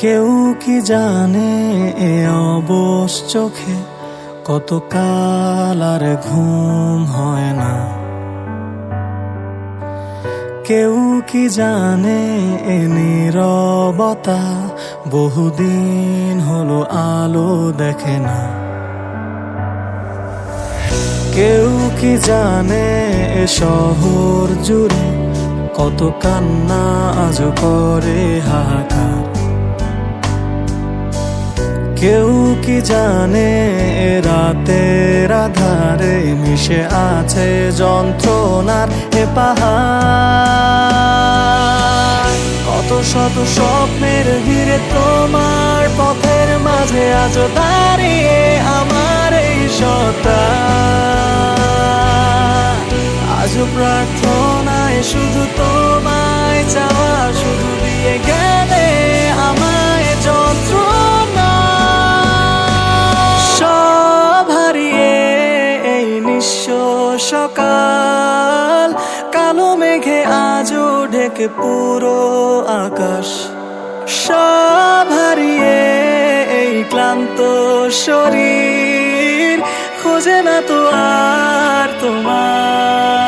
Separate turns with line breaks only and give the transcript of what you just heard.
কেউ কি জানে এ অবশ চোখে কত কাল আর ঘুম হয় না। কেউ কি জানে এ নীরবতা বহুদিন হলো আলো দেখে না। কেউ কি জানে এ শহর জুড়ে কত কান্না আজ করে হাহাকার। কেউ কি জানে এ রাতের আধারে মিশে আছে যন্ত্রণার এ পাহাড়। কত শত স্বপ্নের ভিড়ে তোমার পথের মাঝে আজ দাঁড়িয়ে আমার এই সত্তা। আজ প্রার্থনায় শুধু তোমায় চাওয়া, শুধু দিয়ে গেলে আমায় যন্ত্রণা। সব হারিয়ে এই নিঃস্ব সকাল, কালো মেঘে আজও ঢেকে পুরো আকাশ। সব হারিয়ে এই ক্লান্ত শরীর খোঁজে না তো আর তোমার।